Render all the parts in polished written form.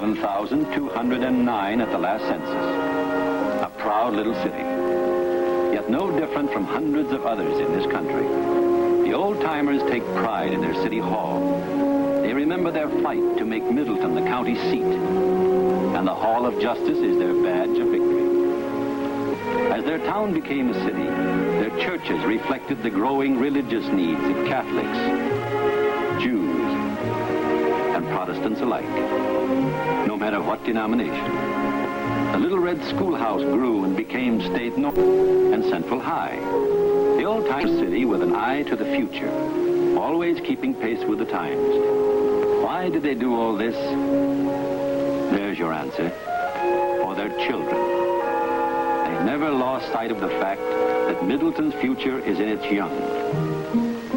7,209 at the last census. A proud little city, yet no different from hundreds of others in this country. The old-timers take pride in their city hall. They remember their fight to make Middleton the county seat, and the Hall of Justice is their badge of victory. As their town became a city, their churches reflected the growing religious needs of Catholics, Jews, and Protestants alike, no matter what denomination. The little red schoolhouse grew and became State North and Central High. The old-time city with an eye to the future, always keeping pace with the times. Why did they do all this? There's your answer. For their children. They never lost sight of the fact that Middleton's future is in its young.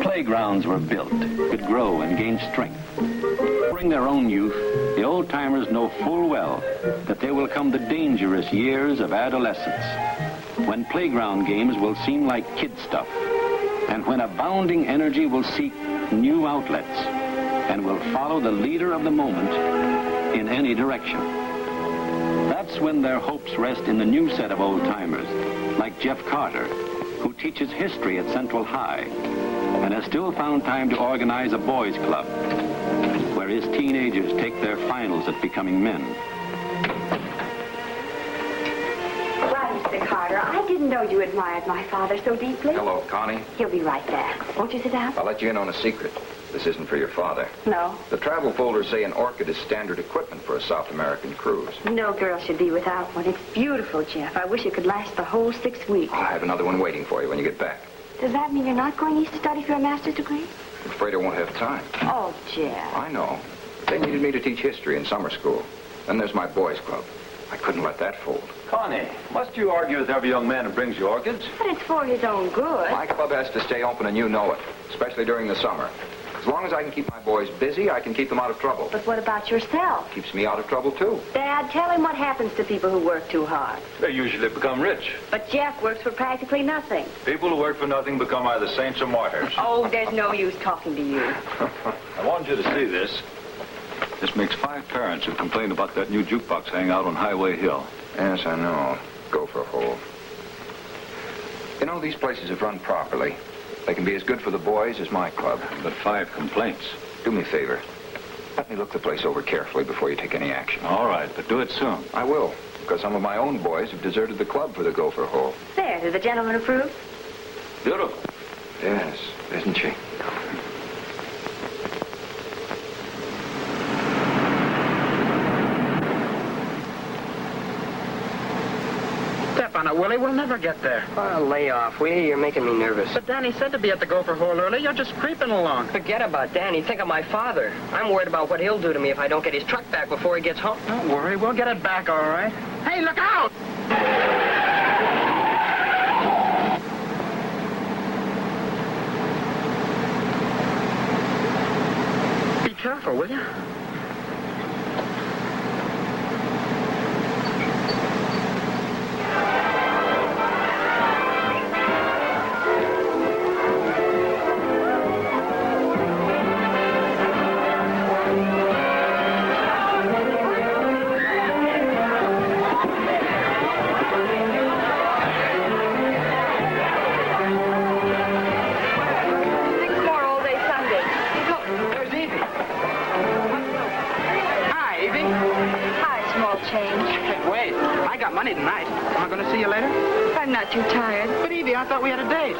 Playgrounds were built, could grow and gain strength. During their own youth, the old-timers know full well that there will come the dangerous years of adolescence, when playground games will seem like kid stuff, and when abounding energy will seek new outlets and will follow the leader of the moment in any direction. That's when their hopes rest in the new set of old-timers, like Jeff Carter, who teaches history at Central High and has still found time to organize a boys' club where his teenagers take their finals at becoming men. Well, Mr. Carter, I didn't know you admired my father so deeply. Hello, Connie. He'll be right back. Won't you sit down? I'll let you in on a secret. This isn't for your father. No. The travel folders say an Orchid is standard equipment for a South American cruise. No girl should be without one. It's beautiful, Jeff. I wish it could last the whole 6 weeks. I have another one waiting for you when you get back. Does that mean you're not going east to study for a master's degree? I'm afraid I won't have time. Oh, Jeff. I know. They needed me to teach history in summer school. Then there's my boys' club. I couldn't let that fold. Connie, must you argue with every young man who brings you orchids? But it's for his own good. My club has to stay open, and you know it, especially during the summer. As long as I can keep my boys busy, I can keep them out of trouble. But what about yourself? Keeps me out of trouble, too. Dad, tell him what happens to people who work too hard. They usually become rich. But Jeff works for practically nothing. People who work for nothing become either saints or martyrs. Oh, there's no use talking to you. I wanted you to see this. This makes 5 parents who complained about that new jukebox hanging out on Highway Hill. Yes, I know. Go for a hole. You know, these places have run properly. They can be as good for the boys as my club. But 5 complaints. Do me a favor. Let me look the place over carefully before you take any action. All right, but do it soon. I will, because some of my own boys have deserted the club for the gopher hole. There, did the gentleman approve? Beautiful. Yes, isn't she? Step on it, Willie. We'll never get there. Oh, lay off, will you? You're making me nervous. But Danny said to be at the gopher hole early. You're just creeping along. Forget about Danny. Think of my father. I'm worried about what he'll do to me if I don't get his truck back before he gets home. Don't worry. We'll get it back, all right. Hey, look out! Be careful, will you? Tonight. Am I going to see you later? I'm not too tired. But, Evie, I thought we had a date.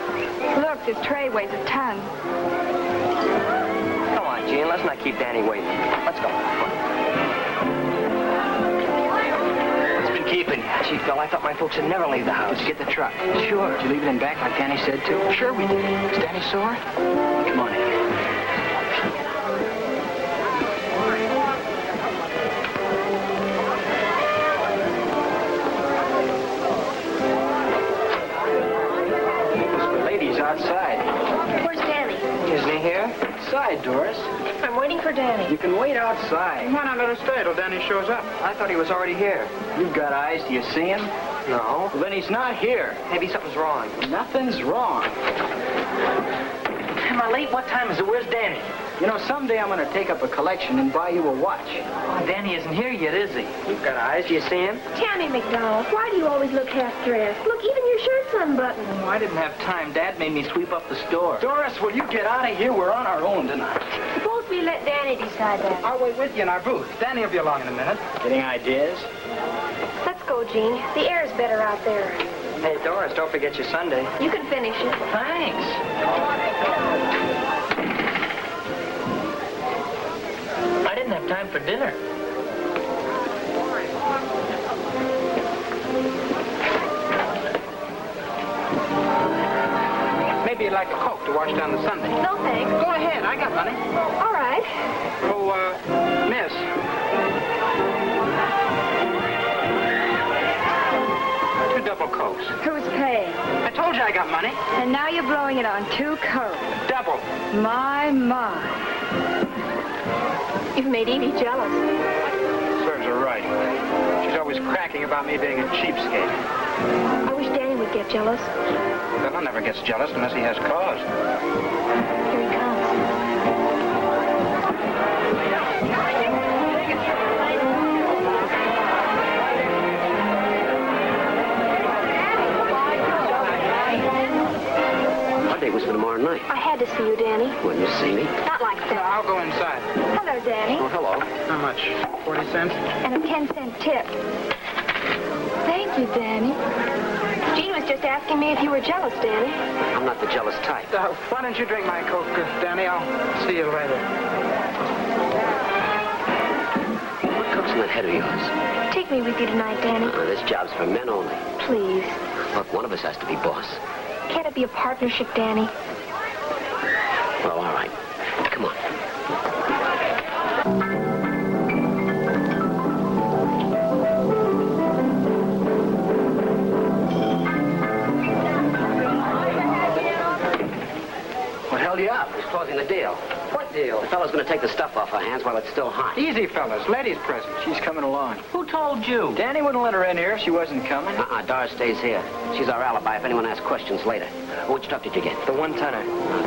Look, this tray weighs a ton. Come on, Gene. Let's not keep Danny waiting. Let's go. It's been keeping you. Gee, Phil, I thought my folks would never leave the house. Did you get the truck? Sure. Did you leave it in back like Danny said to? Sure we did. Is Danny sore? Come on in. Outside. Where's Danny? Isn't he here? Outside, Doris. I'm waiting for Danny. You can wait outside. Why not let us stay till Danny shows up? I thought he was already here. You've got eyes. Do you see him? No. Well, then he's not here. Maybe something's wrong. Nothing's wrong. Am I late? What time is it? Where's Danny? You know, someday I'm going to take up a collection and buy you a watch. Oh, Danny isn't here yet, is he? You've got eyes. You see him? Tammy McDonald, why do you always look half-dressed? Look, even your shirt's unbuttoned. Oh, I didn't have time. Dad made me sweep up the store. Doris, will you get out of here? We're on our own tonight. Suppose we let Danny decide that. I'll wait with you in our booth. Danny will be along in a minute. Getting ideas? Let's go, Jean. The air's better out there. Hey, Doris, don't forget your Sunday. You can finish it. Thanks. I didn't have time for dinner. Maybe you'd like a Coke to wash down the Sunday. No, thanks. Go ahead. I got money. All right. Oh, miss. 2 double Cokes. Who's paying? I told you I got money. And now you're blowing it on 2 Cokes. Double. My. You've made Edie jealous. Serves her right. She's always cracking about me being a cheapskate. I wish Danny would get jealous. Fella never gets jealous unless he has cause. Here he comes. Monday was for tomorrow night. I had to see you, Danny. When you see me? Not like that. I'll go inside. Hello, Danny. Oh, hello. How much? 40 cents? And a 10-cent tip. Thank you, Danny. Jean was just asking me if you were jealous, Danny. I'm not the jealous type. Why don't you drink my Coke, Danny? I'll see you later. What cooks in that head of yours? Take me with you tonight, Danny. This job's for men only. Please. Look, one of us has to be boss. Can't it be a partnership, Danny? Well, all right. Come on. What held you up? He's closing the deal. What deal? The fellow's going to take the stuff off our hands while it's still hot. Easy, fellas. Lady's present. She's coming along. Who told you? Danny wouldn't let her in here if she wasn't coming. Doris stays here. She's our alibi if anyone asks questions later. Which stuff did you get? The 1-tonner.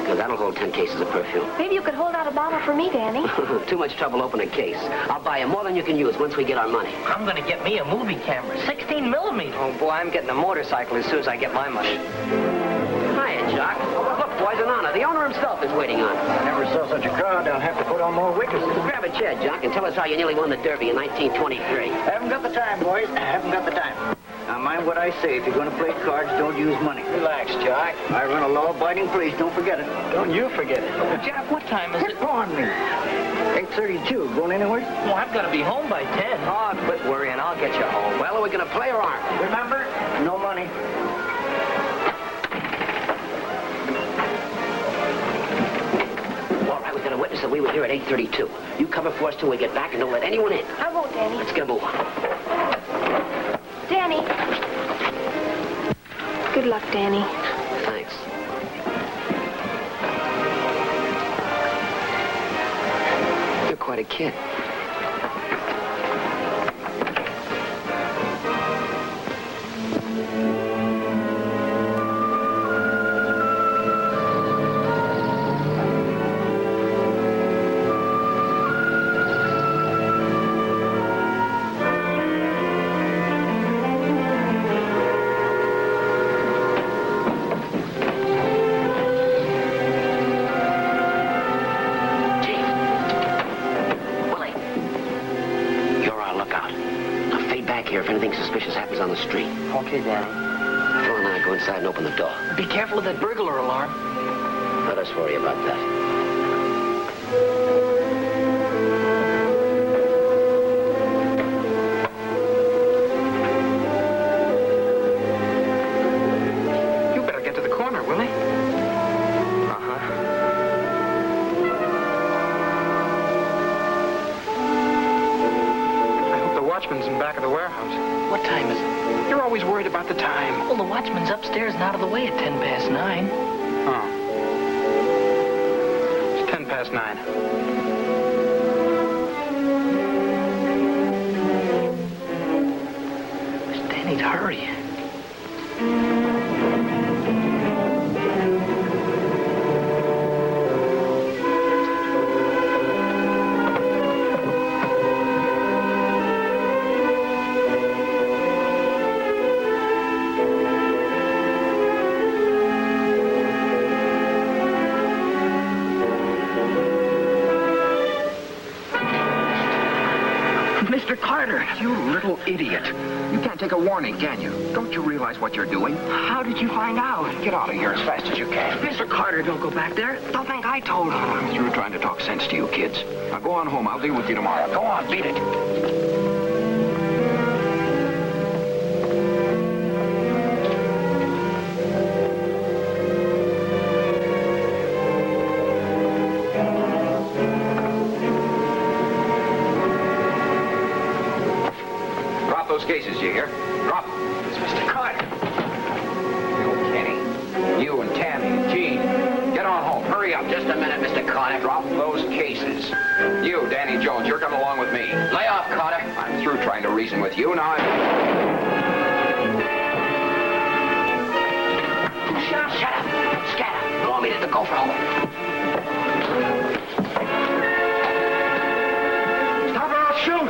Good. That'll hold 10 cases of perfume. Maybe you could hold out a bottle for me, Danny. Too much trouble opening a case. I'll buy you more than you can use once we get our money. I'm going to get me a movie camera. 16 millimeter. Oh, boy, I'm getting a motorcycle as soon as I get my money. Hiya, Jock. Look, boys, an honor. The owner himself is waiting on us. Never saw such a crowd. I'll have to put on more witnesses. Grab a chair, Jock, and tell us how you nearly won the Derby in 1923. Haven't got the time, boys. I haven't got the time. Now, mind what I say. If you're going to play cards, don't use money. Relax, Jock. I run a law-abiding police. Don't forget it. Don't you forget it. Jack, what time is it? On me. 8:32. Going anywhere? Well, I've got to be home by 10. Oh, quit worrying. I'll get you home. Well, are we going to play or aren't we? Remember? No money. All right, we've got a witness that we were here at 8:32. You cover for us till we get back and don't let anyone in. I won't, Danny. Let's get a move on. Danny. Good luck, Danny. Thanks. You're quite a kid. Here, if anything suspicious happens on the street. Okay, Danny. Phil and I go inside and open the door. Be careful of that burglar alarm. Let us worry about that. You better get to the corner, Willie. Watchman's in back of the warehouse. What time is it? You're always worried about the time. Well, the watchman's upstairs and out of the way at 9:10. Oh. It's 9:10. Danny'd hurry. You little idiot. You can't take a warning, can you? Don't you realize what you're doing? How did you find out? Get out of here as fast as you can. Mr. Carter, don't go back there. They'll think I told him. I'm through trying to talk sense to you kids. Now go on home. I'll deal with you tomorrow. Go on, beat it. Drop those cases, you hear? Drop them. It's Mr. Carter. You, Kenny. You and Tammy and Jean. Get on home. Hurry up. Just a minute, Mr. Carter. Drop those cases. You, Danny Jones, you're coming along with me. Lay off, Carter. I'm through trying to reason with you. Now Shut up. Scatter. Go on me to the gopher hole. Stop or I'll shoot!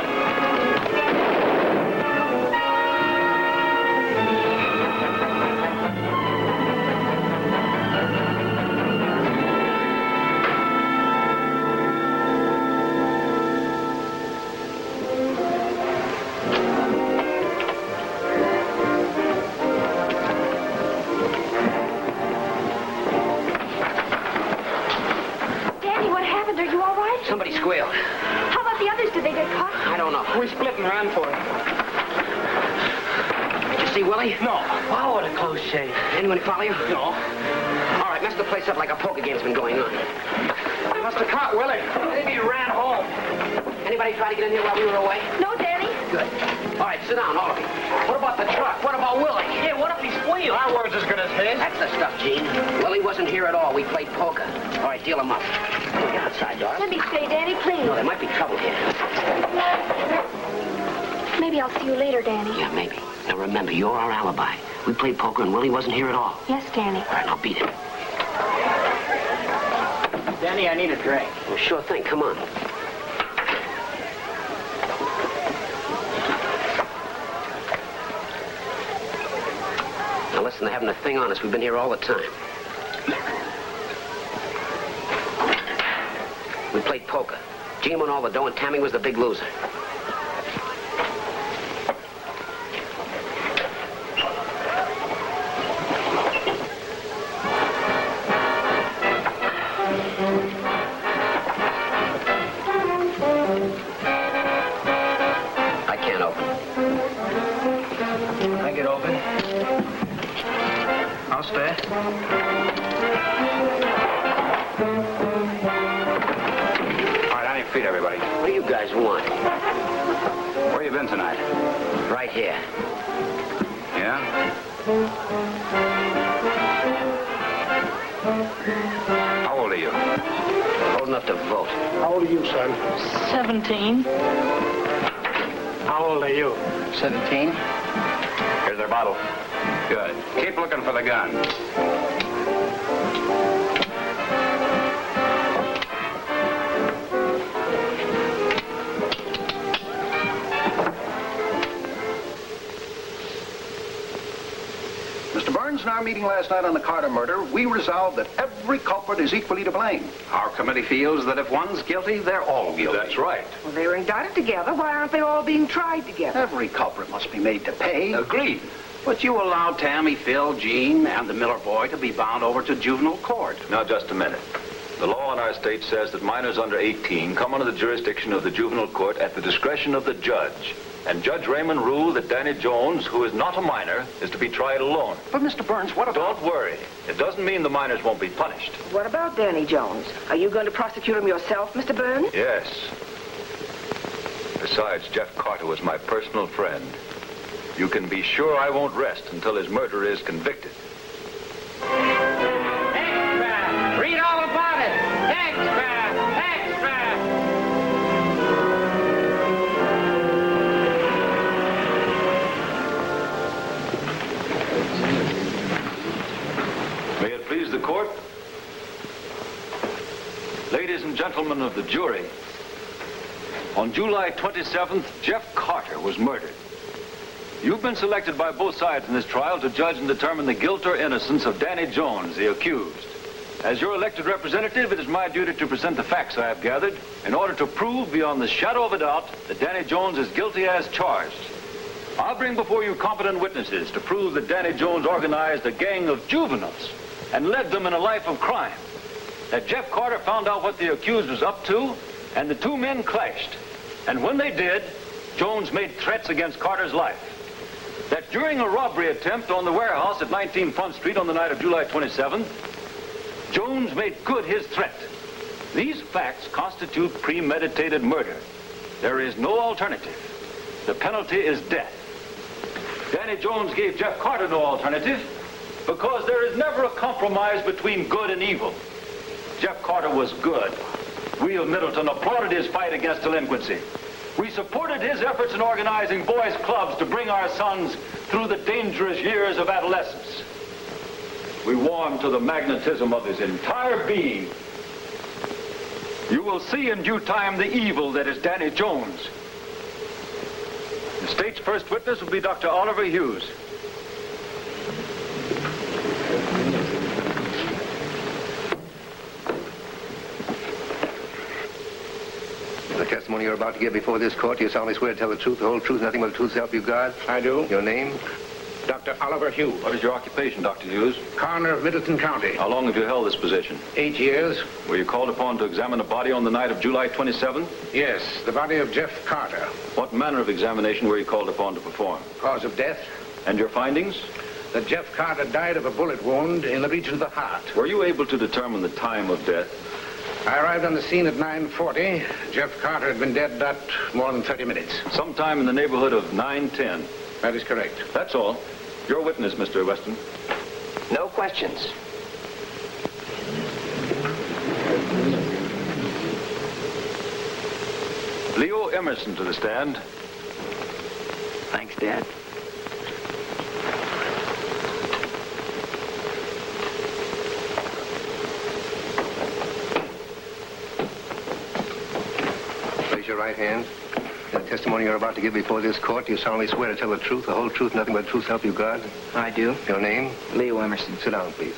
Danny, what happened? Are you all right? Somebody squealed. How about the others? Did they get caught? I don't know. We split and ran for it. Did you see Willie? No. Wow, what a close shave. Anyone follow you? No. All right, mess the place up like a poker game's been going on. They must have caught Willie. Maybe he ran home. Anybody try to get in here while we were away? No, Danny. Good. All right, sit down, all of you. What about the truck? What about Willie? Yeah, what if he squealed? Our word's as good as his. That's the stuff, Gene. Willie wasn't here at all. We played poker. All right, deal him up. Get outside, Doris. Let me stay, Danny, please. No, there might be trouble here. Maybe I'll see you later, Danny. Yeah, maybe. Now remember, you're our alibi. We played poker and Willie wasn't here at all. Yes, Danny. All right, now beat it. Danny, I need a drink. Well, sure thing. Come on. Now listen, they're having a thing on us. We've been here all the time. We played poker. Gene won all the dough and Tammy was the big loser. I can't open. I get open. I'll stay. All right, on your feet, everybody. What do you guys want? Where you been tonight? Right here. Yeah? How old are you? Old enough to vote. How old are you, son? 17. How old are you? 17. Here's their bottle. Good. Keep looking for the gun. Mr. Burns, in our meeting last night on the Carter murder, we resolved that every culprit is equally to blame. Our committee feels that if one's guilty, they're all guilty. That's right. Well, they were indicted together. Why aren't they all being tried together? Every culprit must be made to pay. Agreed. But you allowed Tammy, Phil, Jean, and the Miller boy to be bound over to juvenile court. Now, just a minute. The law in our state says that minors under 18 come under the jurisdiction of the juvenile court at the discretion of the judge. And Judge Raymond ruled that Danny Jones, who is not a minor, is to be tried alone. But, Mr. Burns, what about... Don't worry. It doesn't mean the minors won't be punished. What about Danny Jones? Are you going to prosecute him yourself, Mr. Burns? Yes. Besides, Jeff Carter was my personal friend. You can be sure I won't rest until his murderer is convicted. Extra! Read all about it! Extra! Extra! May it please the court? Ladies and gentlemen of the jury, on July 27th, Jeff Carter was murdered. You've been selected by both sides in this trial to judge and determine the guilt or innocence of Danny Jones, the accused. As your elected representative, it is my duty to present the facts I have gathered in order to prove beyond the shadow of a doubt that Danny Jones is guilty as charged. I'll bring before you competent witnesses to prove that Danny Jones organized a gang of juveniles and led them in a life of crime. That Jeff Carter found out what the accused was up to, and the two men clashed. And when they did, Jones made threats against Carter's life. That during a robbery attempt on the warehouse at 19 Front Street on the night of July 27th, Jones made good his threat. These facts constitute premeditated murder. There is no alternative. The penalty is death. Danny Jones gave Jeff Carter no alternative because there is never a compromise between good and evil. Jeff Carter was good. We of Middleton applauded his fight against delinquency. We supported his efforts in organizing boys' clubs to bring our sons through the dangerous years of adolescence. We warmed to the magnetism of his entire being. You will see in due time the evil that is Danny Jones. The state's first witness will be Dr. Oliver Hughes. The testimony you're about to give before this court, you solemnly swear to tell the truth, the whole truth, nothing but the truth, so help you God? I do. Your name? Dr. Oliver Hughes. What is your occupation, Dr. Hughes? Coroner of Middleton County. How long have you held this position? 8 years. Were you called upon to examine a body on the night of July 27th? Yes, the body of Jeff Carter. What manner of examination were you called upon to perform? Cause of death? And your findings? That Jeff Carter died of a bullet wound in the region of the heart. Were you able to determine the time of death? I arrived on the scene at 9:40. Jeff Carter had been dead not more than 30 minutes. Sometime in the neighborhood of 9:10. That is correct. That's all. Your witness, Mr. Weston. No questions. Leo Emerson to the stand. Thanks, Dad. Raise your right hand. The testimony you're about to give before this court, you solemnly swear to tell the truth, the whole truth, nothing but the truth, so help you God? I do. Your name? Leo Emerson. Sit down, please.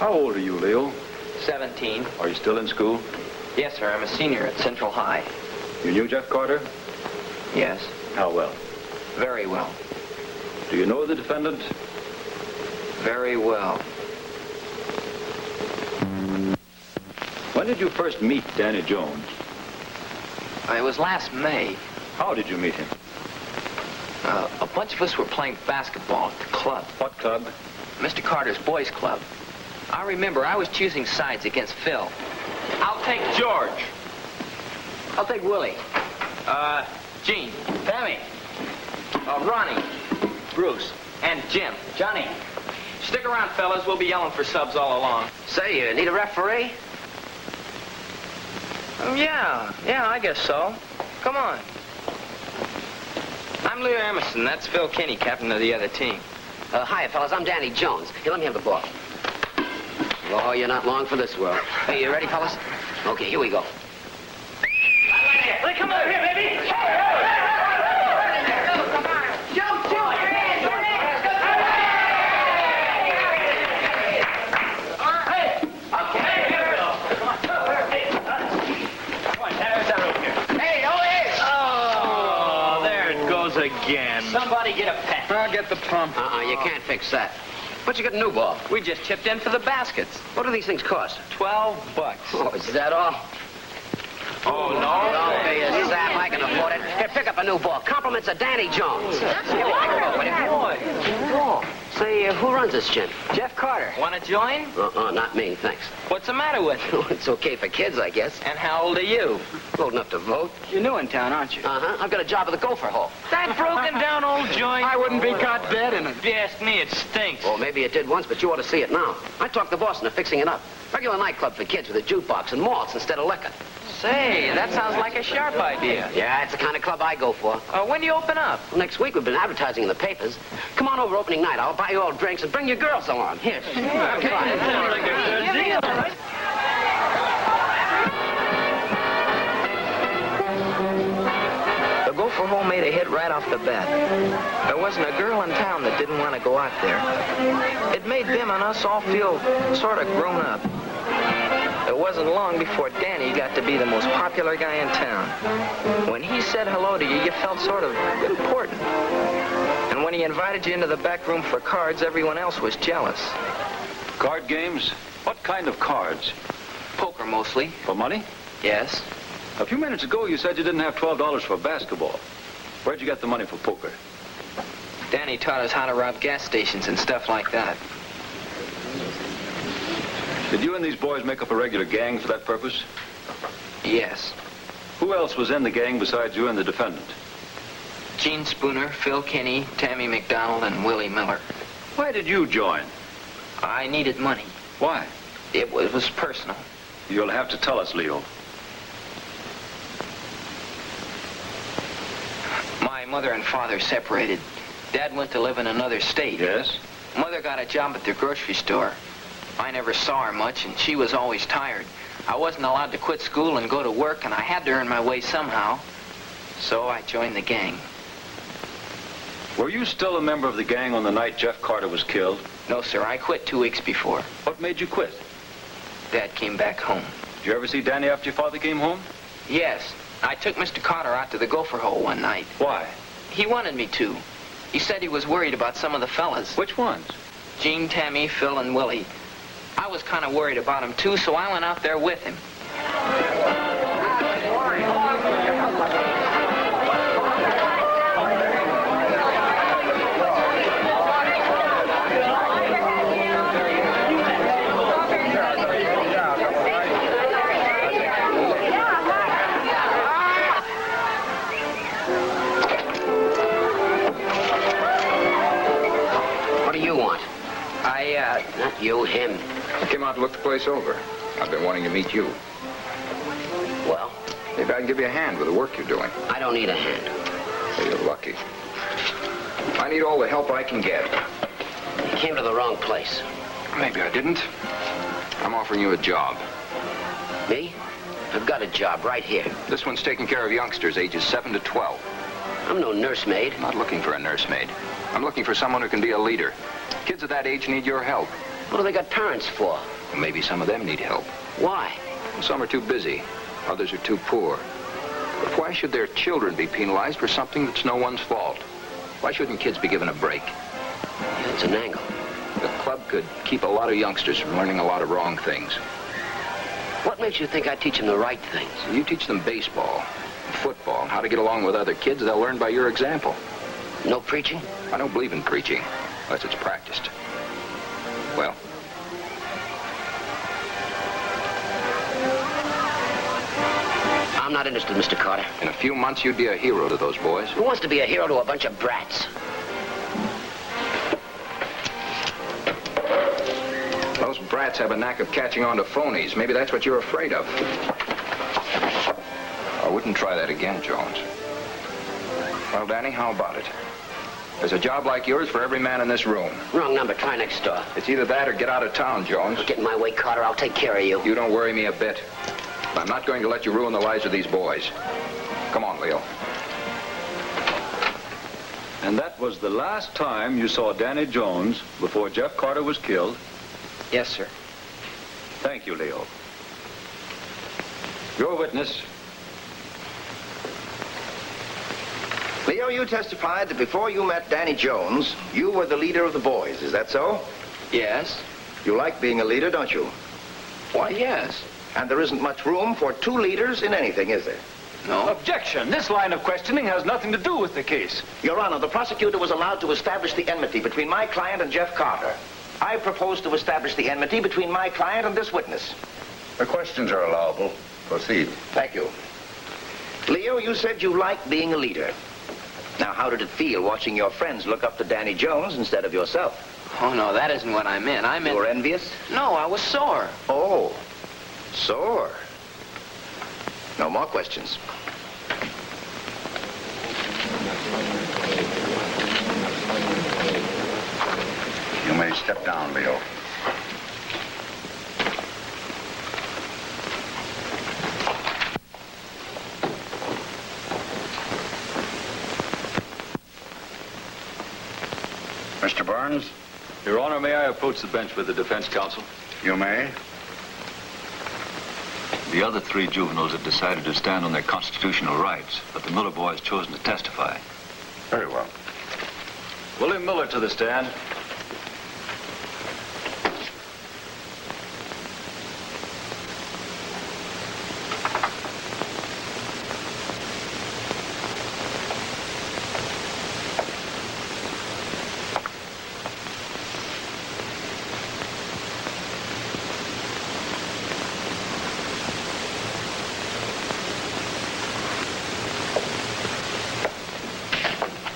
How old are you, Leo? 17. Are you still in school? Yes, sir. I'm a senior at Central High. You knew Jeff Carter? Yes. How well? Very well. Do you know the defendant? Very well. When did you first meet Danny Jones? It was last May. How did you meet him? A bunch of us were playing basketball at the club. What club? Mr. Carter's boys' club. I remember I was choosing sides against Phil. I'll take George. I'll take Willie. Gene. Tammy. Ronnie. Bruce. And Jim. Johnny. Stick around, fellas. We'll be yelling for subs all along. Say, you need a referee? Yeah, I guess so. Come on. I'm Leo Emerson. That's Phil Kinney, captain of the other team. Hiya, fellas. I'm Danny Jones. Here, let me have the ball. Oh, you're not long for this world. Hey, you ready, fellas? Okay, here we go. Come over here, baby. Again. Somebody get a pen. I'll get the pump. You can't fix that. But you got a new ball. We just chipped in for the baskets. What do these things cost? $12. Oh, is that all? Oh, no. Don't be a sap. I can afford it. Here, pick up a new ball. Compliments of Danny Jones. Boy. Say, who runs this gym? Jeff Carter. Want to join? Not me, thanks. What's the matter with you? It's okay for kids, I guess. And how old are you? Old enough to vote. You're new in town, aren't you? Uh-huh. I've got a job at the Gopher Hole. That broken down old joint? I wouldn't be caught dead in it. If you ask me, it stinks. Well, maybe it did once, but you ought to see it now. I talked the boss into fixing it up. Regular nightclub for kids with a jukebox and malts instead of liquor. Say, that sounds like a sharp idea. Yeah, it's the kind of club I go for. When do you open up? Well, next week. We've been advertising in the papers. Come on over opening night. I'll buy you all drinks and bring your girls along. Here. Come on. The Gopher Gopher Hole made a hit right off the bat. There wasn't a girl in town that didn't want to go out there. It made them and us all feel sort of grown up. It wasn't long before Danny got to be the most popular guy in town. When he said hello to you, you felt sort of important. And when he invited you into the back room for cards, everyone else was jealous. Card games? What kind of cards? Poker, mostly. For money? Yes. A few minutes ago, you said you didn't have $12 for basketball. Where'd you get the money for poker? Danny taught us how to rob gas stations and stuff like that. Did you and these boys make up a regular gang for that purpose? Yes. Who else was in the gang besides you and the defendant? Gene Spooner, Phil Kinney, Tammy McDonald, and Willie Miller. Why did you join? I needed money. Why? It was personal. You'll have to tell us, Leo. My mother and father separated. Dad went to live in another state. Yes? Mother got a job at the grocery store. I never saw her much, and she was always tired. I wasn't allowed to quit school and go to work, and I had to earn my way somehow. So I joined the gang. Were you still a member of the gang on the night Jeff Carter was killed? No, sir. I quit 2 weeks before. What made you quit? Dad came back home. Did you ever see Danny after your father came home? Yes. I took Mr. Carter out to the Gopher Hole one night. Why? He wanted me to. He said he was worried about some of the fellas. Which ones? Gene, Tammy, Phil, and Willie. I was kind of worried about him, too, so I went out there with him. What do you want? Not you, him. I came out to look the place over. I've been wanting to meet you. Well? Maybe I can give you a hand with the work you're doing. I don't need a hand. Well, you're lucky. I need all the help I can get. You came to the wrong place. Maybe I didn't. I'm offering you a job. Me? I've got a job right here. This one's taking care of youngsters ages 7 to 12. I'm no nursemaid. I'm not looking for a nursemaid. I'm looking for someone who can be a leader. Kids of that age need your help. What do they got parents for? Well, maybe some of them need help. Why? Some are too busy. Others are too poor. But why should their children be penalized for something that's no one's fault? Why shouldn't kids be given a break? Yeah, it's an angle. The club could keep a lot of youngsters from learning a lot of wrong things. What makes you think I teach them the right things? You teach them baseball, football, and how to get along with other kids. They'll learn by your example. No preaching? I don't believe in preaching, unless it's practiced. Well, I'm not interested, Mr. Carter. in a few months, you'd be a hero to those boys. Who wants to be a hero to a bunch of brats? Those brats have a knack of catching on to phonies. Maybe that's what you're afraid of. I wouldn't try that again, Jones. Well, Danny, how about it? There's a job like yours for every man in this room. Wrong number. Try next door. It's either that or get out of town, Jones. Get in my way, Carter. I'll take care of you. You don't worry me a bit. I'm not going to let you ruin the lives of these boys. Come on, Leo. And that was the last time you saw Danny Jones before Jeff Carter was killed? Yes, sir. Thank you, Leo. Your witness. Leo, you testified that before you met Danny Jones, you were the leader of the boys. Is that so? Yes. You like being a leader, don't you? Why, yes. And there isn't much room for two leaders in anything, is there? No. Objection. This line of questioning has nothing to do with the case. Your Honor, the prosecutor was allowed to establish the enmity between my client and Jeff Carter. I propose to establish the enmity between my client and this witness. The questions are allowable. Proceed. Thank you. Leo, you said you liked being a leader. Now, how did it feel watching your friends look up to Danny Jones instead of yourself? Oh, no, that isn't what I meant. I meant... You were envious? No, I was sore. Oh, sore. No more questions. You may step down, Leo. Mr. Barnes? Your Honor, may I approach the bench with the defense counsel? You may. The other 3 juveniles have decided to stand on their constitutional rights, but the Miller boy has chosen to testify. Very well. William Miller to the stand.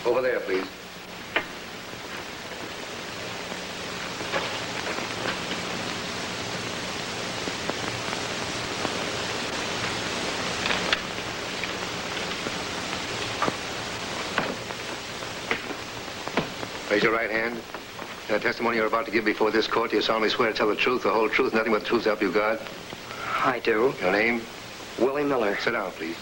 Over there, please. Raise your right hand. The testimony you're about to give before this court, do you solemnly swear to tell the truth, the whole truth, nothing but the truth to help you God? I do. Your name? Willie Miller. Sit down, please.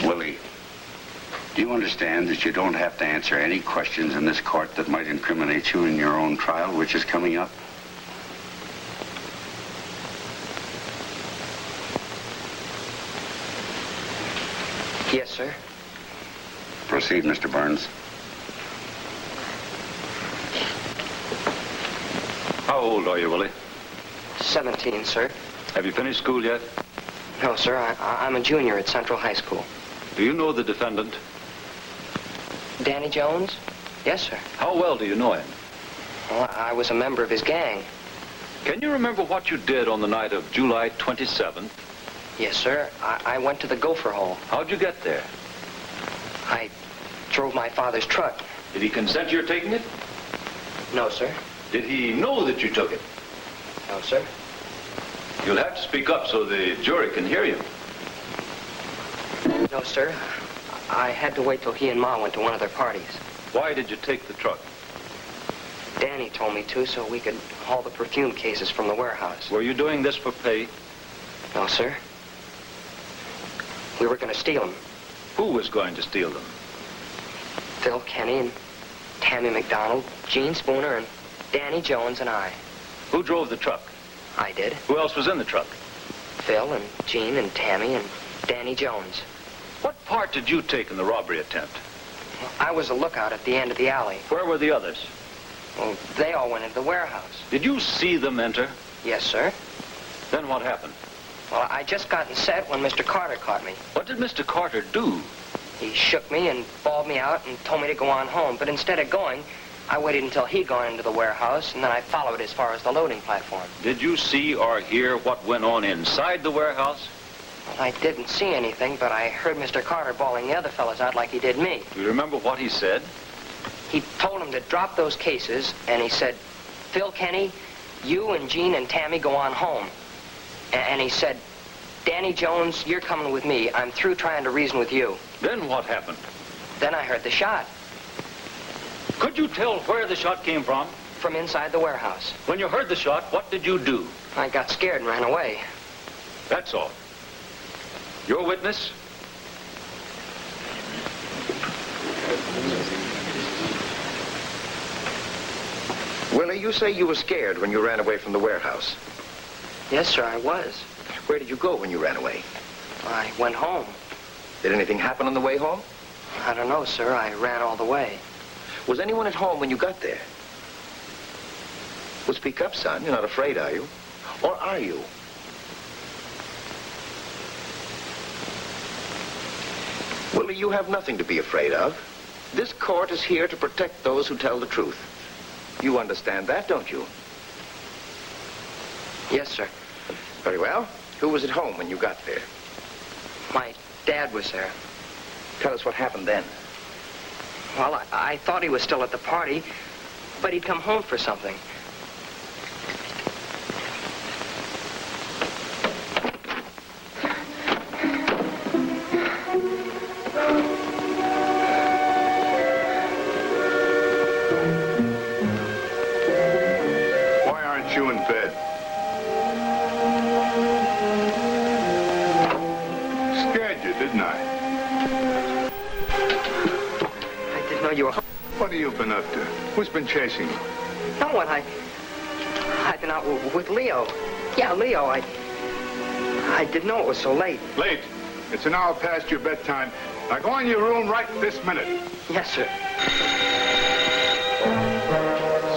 Willie, do you understand that you don't have to answer any questions in this court that might incriminate you in your own trial, which is coming up? Yes, sir. Proceed, Mr. Barnes. How old are you, Willie? 17, sir. Have you finished school yet? No, sir. I'm a junior at Central High School. Do you know the defendant? Danny Jones? Yes, sir. How well do you know him? Well, I was a member of his gang. Can you remember what you did on the night of July 27th? Yes, sir. I went to the Gopher Hole. How'd you get there? I drove my father's truck. Did he consent to your taking it? No, sir. Did he know that you took it? No, sir. You'll have to speak up so the jury can hear you. No, sir. I had to wait till he and Ma went to one of their parties. Why did you take the truck? Danny told me to so we could haul the perfume cases from the warehouse. Were you doing this for pay? No, sir. We were going to steal them. Who was going to steal them? Phil Kenny and Tammy McDonald, Gene Spooner, and Danny Jones and I. Who drove the truck? I did. Who else was in the truck? Phil and Gene and Tammy and Danny Jones. What part did you take in the robbery attempt? Well, I was a lookout at the end of the alley. Where were the others? Well, they all went into the warehouse. Did you see them enter? Yes, sir. Then what happened? Well, I just gotten set when Mr. Carter caught me. What did Mr. Carter do? He shook me and bawled me out and told me to go on home. But instead of going, I waited until he'd gone into the warehouse, and then I followed as far as the loading platform. Did you see or hear what went on inside the warehouse? Well, I didn't see anything, but I heard Mr. Carter bawling the other fellas out like he did me. Do you remember what he said? He told them to drop those cases, and he said, Phil Kenny, you and Gene and Tammy go on home. And he said, Danny Jones, you're coming with me. I'm through trying to reason with you. Then what happened? Then I heard the shot. Could you tell where the shot came from? From inside the warehouse. When you heard the shot, what did you do? I got scared and ran away. That's all. Your witness? Willie, you say you were scared when you ran away from the warehouse. Yes, sir, I was. Where did you go when you ran away? I went home. Did anything happen on the way home? I don't know, sir. I ran all the way. Was anyone at home when you got there? Well, speak up, son. You're not afraid, are you? Or are you? Willie, you have nothing to be afraid of. This court is here to protect those who tell the truth. You understand that, don't you? Yes, sir. Very well. Who was at home when you got there? My dad was there. Tell us what happened then. Well, I thought he was still at the party, but he'd come home for something. Why aren't you in bed? Scared you, didn't I? know you were home. What have you been up to? Who's been chasing you? No one. I've been out with Leo. Yeah, Leo. I didn't know it was so late. Late? It's an hour past your bedtime. Now go in your room right this minute. Yes, sir.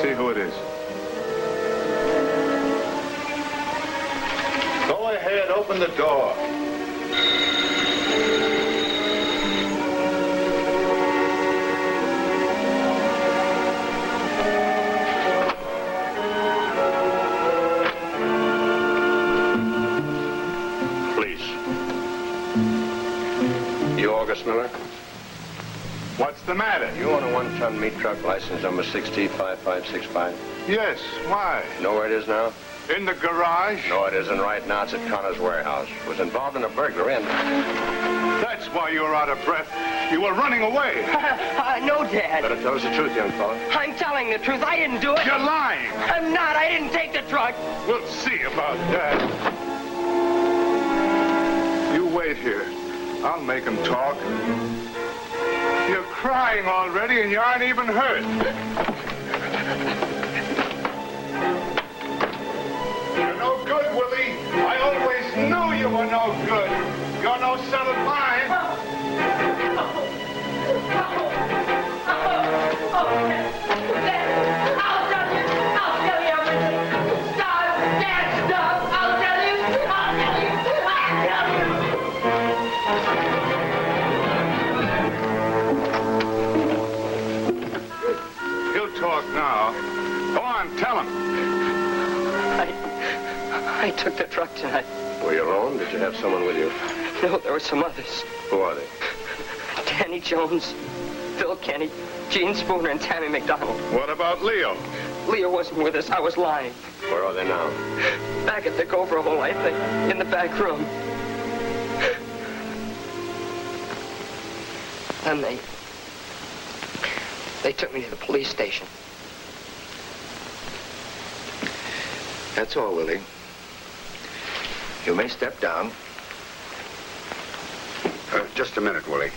See who it is. Go ahead, open the door. Miller? What's the matter? You own a one-ton meat truck, license number 6T5565? Yes, why? Know where it is now? In the garage? No, it isn't right now. It's at Connor's warehouse. Was involved in a burglary and... That's why you were out of breath. You were running away. No, Dad. Better tell us the truth, young fella. I'm telling the truth. I didn't do it. You're lying. I'm not. I didn't take the truck. We'll see about that. You wait here. I'll make him talk. You're crying already and you aren't even hurt. You're no good, Willie. I always knew you were no good. You're no son of mine. Talk now. Go on, tell him. I took the truck tonight. Were you alone? Did you have someone with you? No, there were some others. Who are they? Danny Jones, Phil Kenny, Gene Spooner, and Tammy McDonald. What about Leo? Leo wasn't with us. I was lying. Where are they now? Back at the Gopher hole, I think. In the back room. Then they took me to the police station. That's all, Willie. You may step down. Just a minute, Willie.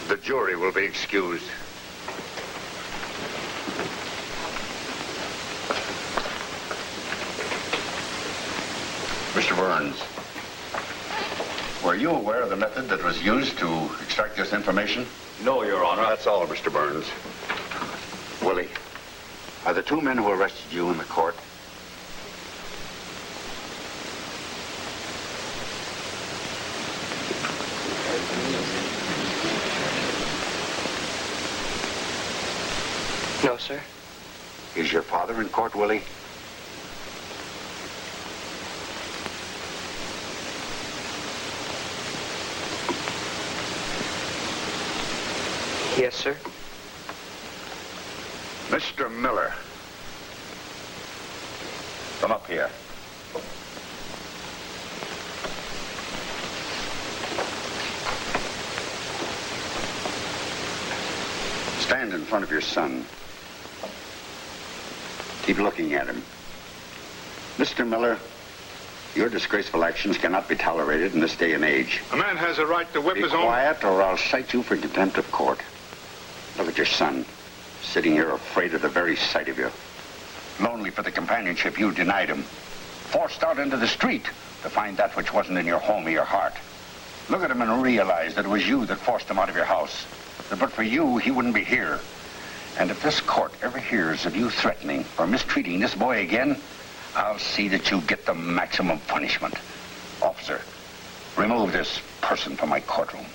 The jury will be excused. Mr. Burns, were you aware of the method that was used to extract this information? No, Your Honor. That's all, Mr. Burns. Willie, are the two men who arrested you in the court? No, sir. Is your father in court, Willie? Yes, sir. Mr. Miller. Come up here. Stand in front of your son. Keep looking at him. Mr. Miller, your disgraceful actions cannot be tolerated in this day and age. A man has a right to whip his own... Be quiet or I'll cite you for contempt of court. Look at your son, sitting here afraid of the very sight of you. Lonely for the companionship you denied him. Forced out into the street to find that which wasn't in your home or your heart. Look at him and realize that it was you that forced him out of your house. That but for you, he wouldn't be here. And if this court ever hears of you threatening or mistreating this boy again, I'll see that you get the maximum punishment. Officer, remove this person from my courtroom.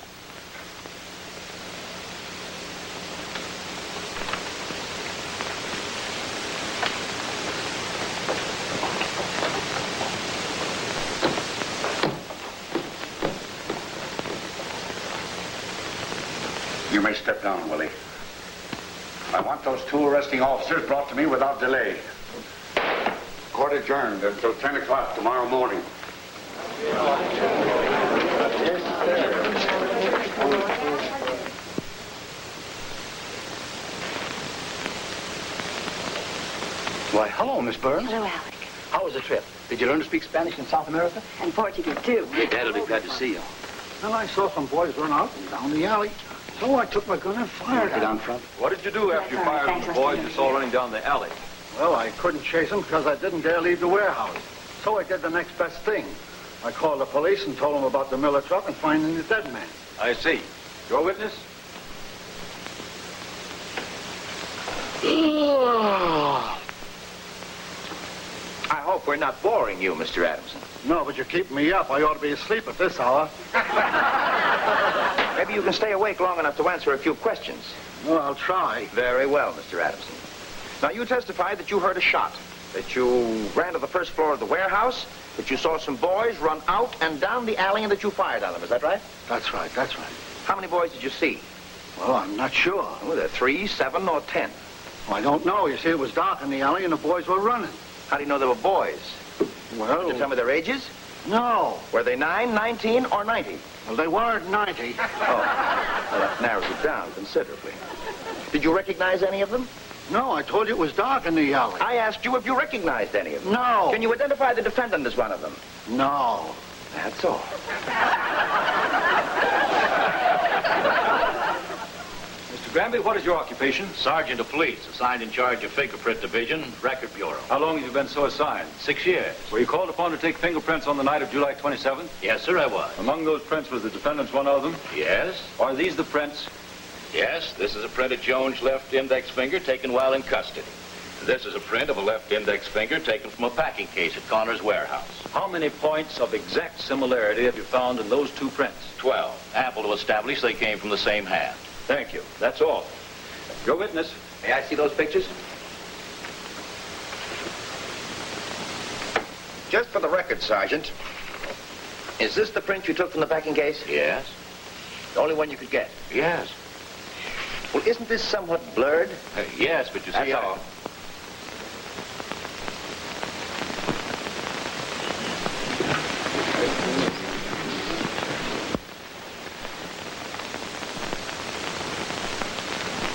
You may step down, Willie. I want those two arresting officers brought to me without delay. Court adjourned until 10 o'clock tomorrow morning. Why, hello, Miss Burns. Hello, Alec. How was the trip? Did you learn to speak Spanish in South America? And Portuguese, too. Dad'll be glad to see you. Well, I saw some boys run out and down the alley. So I took my gun and fired at them. What did you do after you fired at the boys you saw running down the alley? Well, I couldn't chase them because I didn't dare leave the warehouse. So I did the next best thing. I called the police and told them about the Miller truck and finding the dead man. I see. Your witness? I hope we're not boring you, Mr. Adamson. No, but you're keeping me up. I ought to be asleep at this hour. Maybe you can stay awake long enough to answer a few questions. Well, I'll try. Very well, Mr. Adamson. Now, you testified that you heard a shot, that you ran to the first floor of the warehouse, that you saw some boys run out and down the alley, and that you fired on them. Is that right? That's right, that's right. How many boys did you see? Well, I'm not sure. Were there 3, 7, or 10? Well, I don't know. You see, it was dark in the alley and the boys were running. How do you know they were boys? Well... Did you tell me their ages? No. Were they 9, 19, or 90? Well, they weren't 90. Oh, well, that narrows it down considerably. Did you recognize any of them? No, I told you it was dark in the alley. I asked you if you recognized any of them. No. Can you identify the defendant as one of them? No. That's all. Mr. Granby, what is your occupation? Sergeant of Police, assigned in charge of Fingerprint Division, Record Bureau. How long have you been so assigned? 6 years. Were you called upon to take fingerprints on the night of July 27th? Yes, sir, I was. Among those prints was the defendant's one of them? Yes. Are these the prints? Yes, this is a print of Jones' left index finger taken while in custody. This is a print of a left index finger taken from a packing case at Connor's warehouse. How many points of exact similarity have you found in those two prints? 12. Ample to establish they came from the same hand. Thank you. That's all. Your witness. May I see those pictures? Just for the record, Sergeant, is this the print you took from the packing case? Yes. The only one you could get? Yes. Well, isn't this somewhat blurred? Yes, but you see... That's all.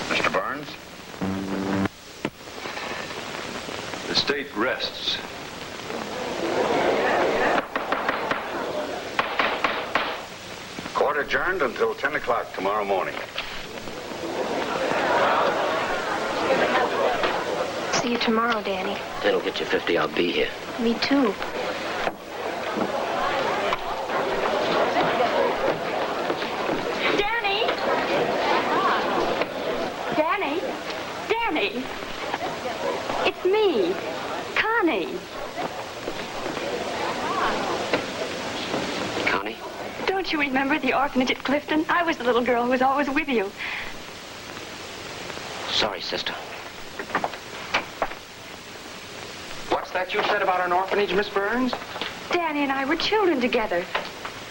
Mr. Burns? The state rests. Court adjourned until 10 o'clock tomorrow morning. See you tomorrow, Danny. That'll get you 50. I'll be here. Me too. Danny! Danny! Danny! It's me, Connie. Connie? Don't you remember the orphanage at Clifton? I was the little girl who was always with you. Sorry, sister. What's that you said about an orphanage, Miss Burns? Danny and I were children together.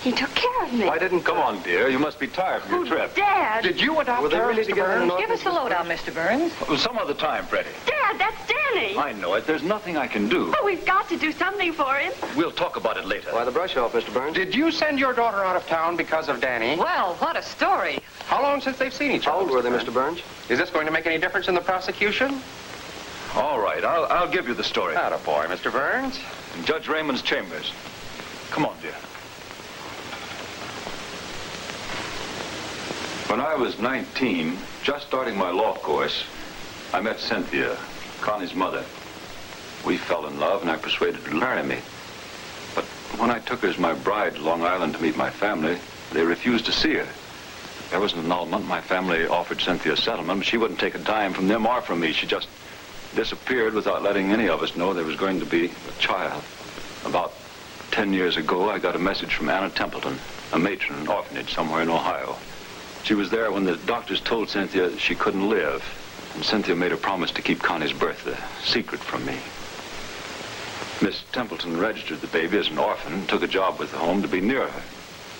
He took care of me. Why didn't... Come on, dear. You must be tired from your trip. Dad! Did you adopt Were they her, really Mr. together Burns? in Give us the lowdown, Mr. Burns. Some other time, Freddie. Dad, that's Danny! I know it. There's nothing I can do. Oh, we've got to do something for him. We'll talk about it later. Why the brush off, Mr. Burns? Did you send your daughter out of town because of Danny? Well, what a story. How long since they've seen each other? How old were they, Mr. Burns? Is this going to make any difference in the prosecution? All right. I'll give you the story. Attaboy, Mr. Burns. In Judge Raymond's chambers. Come on, dear. When I was 19, just starting my law course, I met Cynthia, Connie's mother. We fell in love, and I persuaded her to marry me. But when I took her as my bride to Long Island to meet my family, they refused to see her. There was an annulment. My family offered Cynthia a settlement, but she wouldn't take a dime from them or from me. She just disappeared without letting any of us know there was going to be a child. About 10 years ago, I got a message from Anna Templeton, a matron in an orphanage somewhere in Ohio. She was there when the doctors told Cynthia she couldn't live, and Cynthia made a promise to keep Connie's birth a secret from me. Miss Templeton registered the baby as an orphan and took a job with the home to be near her.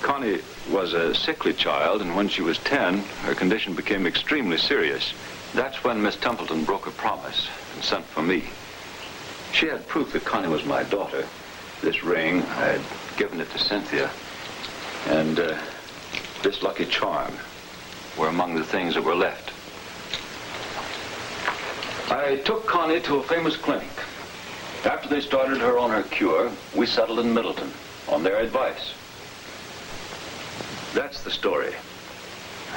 Connie was a sickly child, and when she was 10, her condition became extremely serious. That's when Miss Templeton broke her promise and sent for me. She had proof that Connie was my daughter. This ring, I had given it to Cynthia, and this lucky charm were among the things that were left. I took Connie to a famous clinic. After they started her on her cure, we settled in Middleton on their advice. That's the story.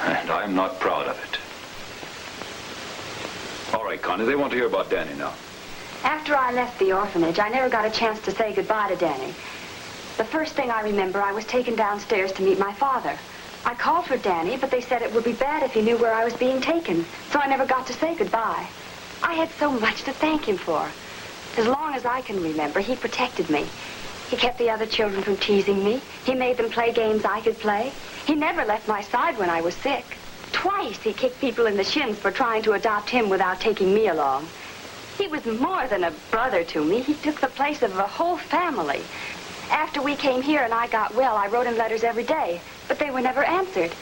And I'm not proud of it. All right, Connie, they want to hear about Danny now. After I left the orphanage, I never got a chance to say goodbye to Danny. The first thing I remember, I was taken downstairs to meet my father. I called for Danny, but they said it would be bad if he knew where I was being taken, so I never got to say goodbye. I had so much to thank him for. As long as I can remember, he protected me. He kept the other children from teasing me. He made them play games I could play. He never left my side when I was sick. Twice he kicked people in the shins for trying to adopt him without taking me along. He was more than a brother to me. He took the place of a whole family. After we came here and I got well, I wrote him letters every day, but they were never answered.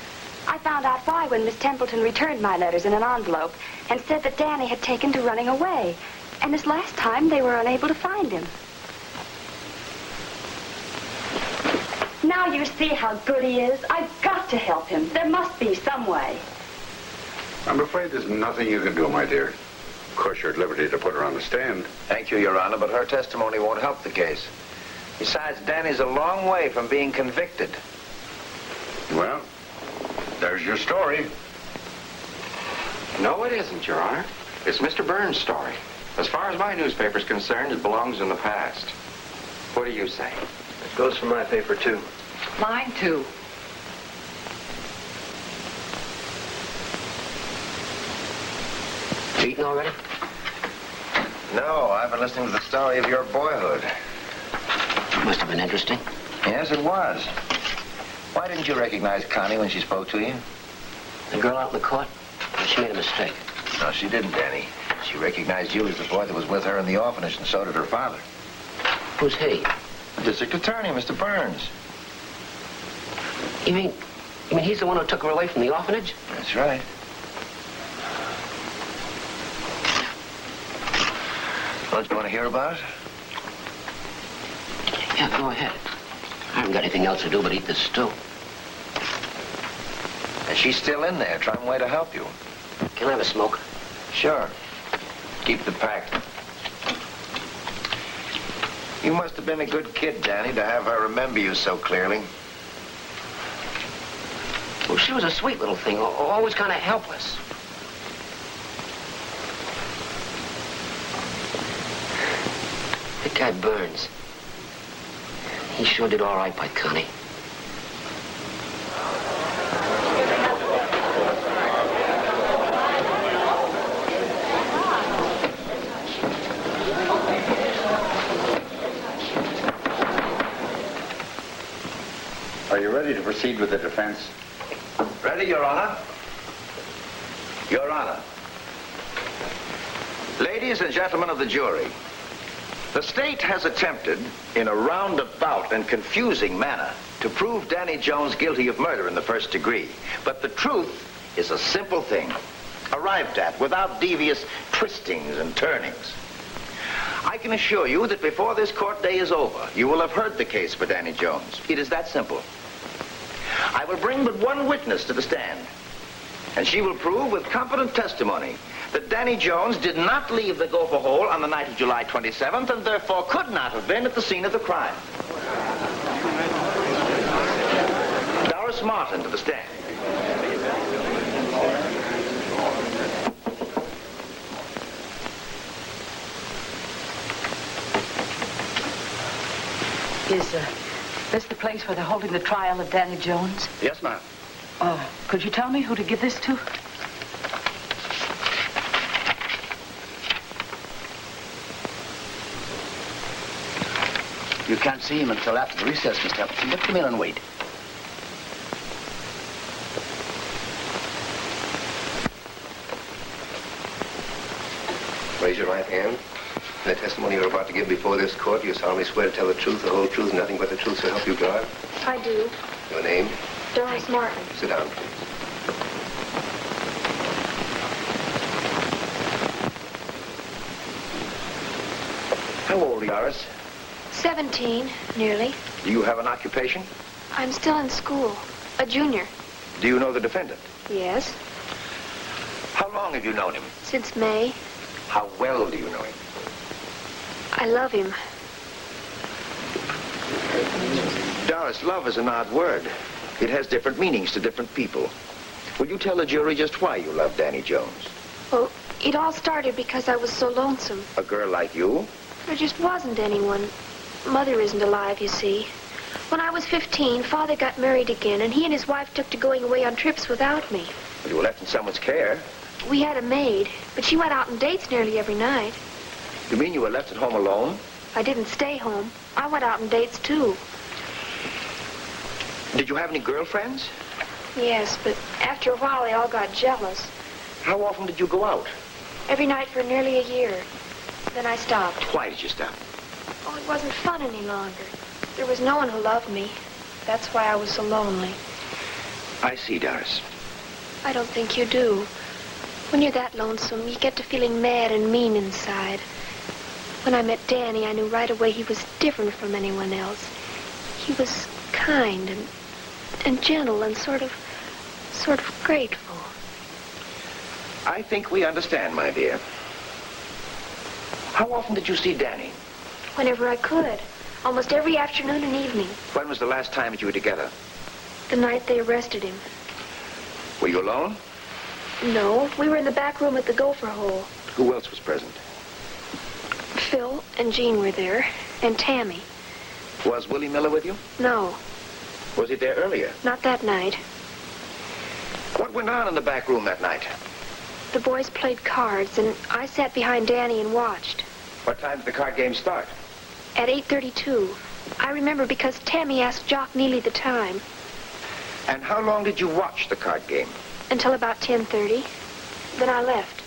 I found out why when Miss Templeton returned my letters in an envelope and said that Danny had taken to running away. And this last time, they were unable to find him. Now you see how good he is. I've got to help him. There must be some way. I'm afraid there's nothing you can do, my dear. Of course, you're at liberty to put her on the stand. Thank you, Your Honor, but her testimony won't help the case. Besides, Danny's a long way from being convicted. Well, there's your story. No, it isn't, Your Honor. It's Mr. Burns' story. As far as my newspaper's concerned, it belongs in the past. What do you say? It goes for my paper, too. Mine, too. Eaten already? No, I've been listening to the story of your boyhood. Must have been interesting. Yes, it was. Why didn't you recognize Connie when she spoke to you? The girl out in the court? She made a mistake. No, she didn't, Danny. She recognized you as the boy that was with her in the orphanage, and so did her father. Who's he? The district attorney, Mr. Burns. You mean he's the one who took her away from the orphanage? That's right. Don't you want to hear about it? Yeah, go ahead. I haven't got anything else to do but eat this stew. And she's still in there, trying way to help you. Can I have a smoke? Sure. Keep the pack. You must have been a good kid, Danny, to have her remember you so clearly. Well, she was a sweet little thing, always kind of helpless. That guy Burns. He sure did all right by Connie. Are you ready to proceed with the defense? Ready, Your Honor? Your Honor. Ladies and gentlemen of the jury, the state has attempted, in a roundabout and confusing manner, to prove Danny Jones guilty of murder in the first degree. But the truth is a simple thing, arrived at without devious twistings and turnings. I can assure you that before this court day is over, you will have heard the case for Danny Jones. It is that simple. I will bring but one witness to the stand, and she will prove with competent testimony that Danny Jones did not leave the Gopher Hole on the night of July 27th and therefore could not have been at the scene of the crime. Doris Martin to the stand. Is this the place where they're holding the trial of Danny Jones? Yes, ma'am. Could you tell me who to give this to? You can't see him until after the recess, Mr. Appleton. But come in and wait. Raise your right hand. In the testimony you're about to give before this court, you solemnly swear to tell the truth, the whole truth, nothing but the truth, so help you God? I do. Your name? Doris Martin. Sit down, please. How old are you, Doris? 17, nearly. Do you have an occupation? I'm still in school. A junior. Do you know the defendant? Yes. How long have you known him? Since May. How well do you know him? I love him. Doris, love is an odd word. It has different meanings to different people. Will you tell the jury just why you love Danny Jones? Well, it all started because I was so lonesome. A girl like you? There just wasn't anyone. Mother isn't alive, you see. When I was 15, Father got married again, and he and his wife took to going away on trips without me. Well, you were left in someone's care. We had a maid, but she went out on dates nearly every night. You mean you were left at home alone? I didn't stay home. I went out on dates, too. Did you have any girlfriends? Yes, but after a while, they all got jealous. How often did you go out? Every night for nearly a year. Then I stopped. Why did you stop? Oh, it wasn't fun any longer. There was no one who loved me. That's why I was so lonely. I see, Doris. I don't think you do. When you're that lonesome, you get to feeling mad and mean inside. When I met Danny, I knew right away he was different from anyone else. He was kind and gentle and sort of grateful. I think we understand, my dear. How often did you see Danny? Whenever I could. Almost every afternoon and evening. When was the last time that you were together? The night they arrested him. Were you alone? No, we were in the back room at the Gopher Hole. Who else was present? Phil and Jean were there, and Tammy. Was Willie Miller with you? No, Was he there earlier? not that night. What went on in the back room that night? The boys played cards, and I sat behind Danny and watched. What time did the card game start? At 8:32. I remember because Tammy asked Jock Neely the time. And how long did you watch the card game? Until about 10:30. Then I left.